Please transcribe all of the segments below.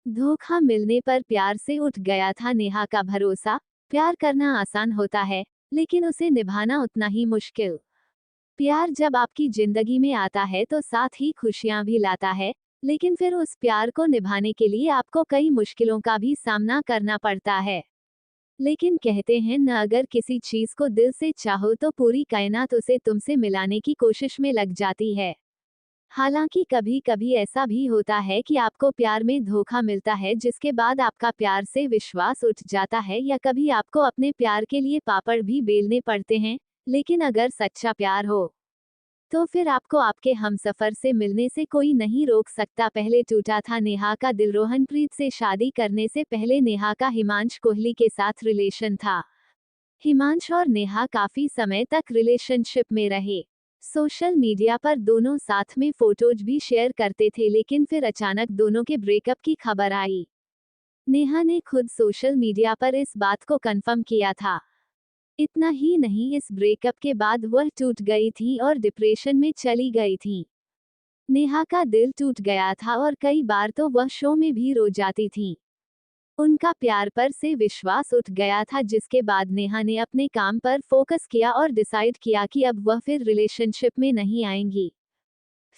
धोखा मिलने पर प्यार से उठ गया था नेहा का भरोसा। प्यार करना आसान होता है, लेकिन उसे निभाना उतना ही मुश्किल। प्यार जब आपकी जिंदगी में आता है तो साथ ही खुशियां भी लाता है, लेकिन फिर उस प्यार को निभाने के लिए आपको कई मुश्किलों का भी सामना करना पड़ता है। लेकिन कहते हैं न, अगर किसी चीज को दिल से चाहो तो पूरी कायनात उसे तुमसे मिलाने की कोशिश में लग जाती है। हालांकि कभी कभी ऐसा भी होता है कि आपको प्यार में धोखा मिलता है, जिसके बाद आपका प्यार से विश्वास उठ जाता है, या कभी आपको अपने प्यार के लिए पापड़ भी बेलने पड़ते हैं। लेकिन अगर सच्चा प्यार हो तो फिर आपको आपके हमसफर से मिलने से कोई नहीं रोक सकता। पहले टूटा था नेहा का दिल। रोहनप्रीत से शादी करने से पहले नेहा का हिमांश कोहली के साथ रिलेशन था। हिमांश और नेहा काफी समय तक रिलेशनशिप में रहे। सोशल मीडिया पर दोनों साथ में फोटोज भी शेयर करते थे, लेकिन फिर अचानक दोनों के ब्रेकअप की खबर आई। नेहा ने खुद सोशल मीडिया पर इस बात को कंफर्म किया था। इतना ही नहीं, इस ब्रेकअप के बाद वह टूट गई थी और डिप्रेशन में चली गई थी। नेहा का दिल टूट गया था और कई बार तो वह शो में भी रो जाती थी। उनका प्यार पर से विश्वास उठ गया था, जिसके बाद नेहा ने अपने काम पर फोकस किया और डिसाइड किया कि अब वह फिर रिलेशनशिप में नहीं आएंगी।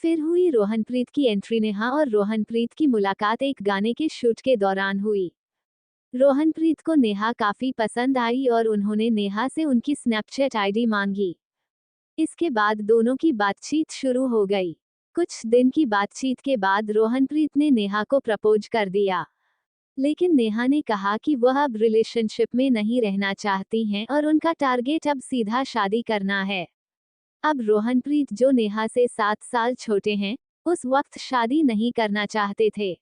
फिर हुई रोहनप्रीत की एंट्री। नेहा और रोहनप्रीत की मुलाकात एक गाने के शूट के दौरान हुई। रोहनप्रीत को नेहा काफी पसंद आई और उन्होंने नेहा से उनकी स्नैपचैट आईडी मांगी। इसके बाद दोनों की बातचीत शुरू हो गई। कुछ दिन की बातचीत के बाद रोहनप्रीत ने नेहा को प्रपोज कर दिया, लेकिन नेहा ने कहा कि वह अब रिलेशनशिप में नहीं रहना चाहती हैं और उनका टारगेट अब सीधा शादी करना है। अब रोहनप्रीत, जो नेहा से 7 साल छोटे हैं, उस वक्त शादी नहीं करना चाहते थे।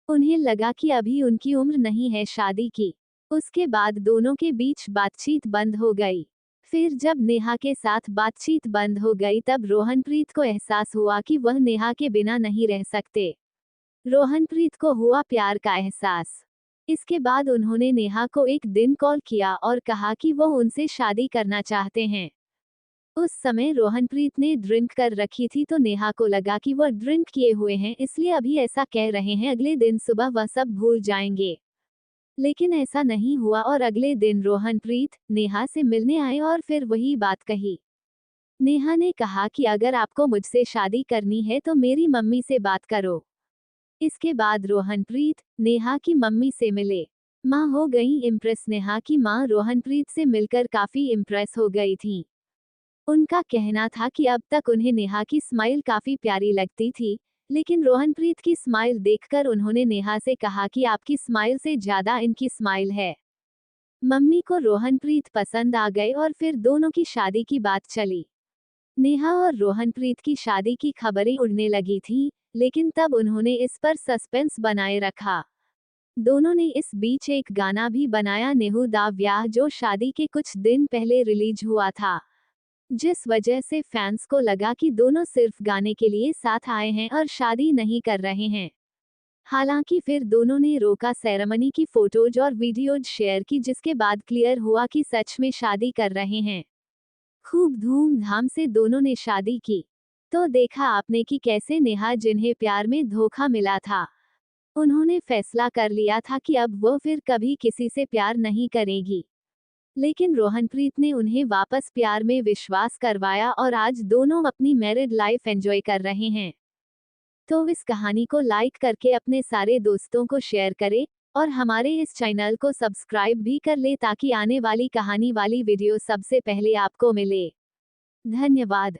उन्हें लगा कि अभी उनकी उम्र नहीं है शादी की। उसके बाद दोनों के बीच बातचीत बंद हो गई। फिर जब नेहा के साथ बातचीत बंद हो गई, तब रोहनप्रीत को एहसास हुआ कि वह नेहा के बिना नहीं रह सकते। रोहनप्रीत को हुआ प्यार का एहसास। इसके बाद उन्होंने नेहा को एक दिन कॉल किया और कहा कि वो उनसे शादी करना चाहते हैं। उस समय रोहनप्रीत ने ड्रिंक कर रखी थी, तो नेहा को लगा कि वह ड्रिंक किए हुए हैं, इसलिए अभी ऐसा कह रहे हैं, अगले दिन सुबह वह सब भूल जाएंगे। लेकिन ऐसा नहीं हुआ और अगले दिन रोहनप्रीत नेहा से मिलने आए और फिर वही बात कही। नेहा ने कहा कि अगर आपको मुझसे शादी करनी है तो मेरी मम्मी से बात करो। इसके बाद रोहनप्रीत नेहा की मम्मी से मिले। माँ हो गई इम्प्रेस। नेहा की माँ रोहनप्रीत से मिलकर काफी इम्प्रेस हो गई थी। उनका कहना था कि अब तक उन्हें नेहा की स्माइल काफी प्यारी लगती थी, लेकिन रोहनप्रीत की स्माइल देखकर उन्होंने नेहा से कहा कि आपकी स्माइल से ज्यादा इनकी स्माइल है। मम्मी को रोहनप्रीत पसंद आ गए और फिर दोनों की शादी की बात चली। नेहा और रोहनप्रीत की शादी की खबरें उड़ने लगी थी, लेकिन तब उन्होंने इस पर सस्पेंस बनाए रखा। दोनों ने इस बीच एक गाना भी बनाया, नेहू दा व्याह, जो शादी के कुछ दिन पहले रिलीज हुआ था, जिस वजह से फैंस को लगा कि दोनों सिर्फ गाने के लिए साथ आए हैं और शादी नहीं कर रहे हैं। हालांकि फिर दोनों ने रोका सेरेमनी की फोटोज और वीडियोज शेयर की, जिसके बाद क्लियर हुआ कि सच में शादी कर रहे हैं। खूब धूमधाम से दोनों ने शादी की। तो देखा आपने कि कैसे नेहा, जिन्हें प्यार में धोखा मिला था, उन्होंने फैसला कर लिया था कि अब वो फिर कभी किसी से प्यार नहीं करेगी। लेकिन रोहनप्रीत ने उन्हें वापस प्यार में विश्वास करवाया और आज दोनों अपनी मैरिड लाइफ एंजॉय कर रहे हैं। तो इस कहानी को लाइक करके अपने सारे दोस्तों को शेयर करें और हमारे इस चैनल को सब्सक्राइब भी कर ले, ताकि आने वाली कहानी वाली वीडियो सबसे पहले आपको मिले। धन्यवाद।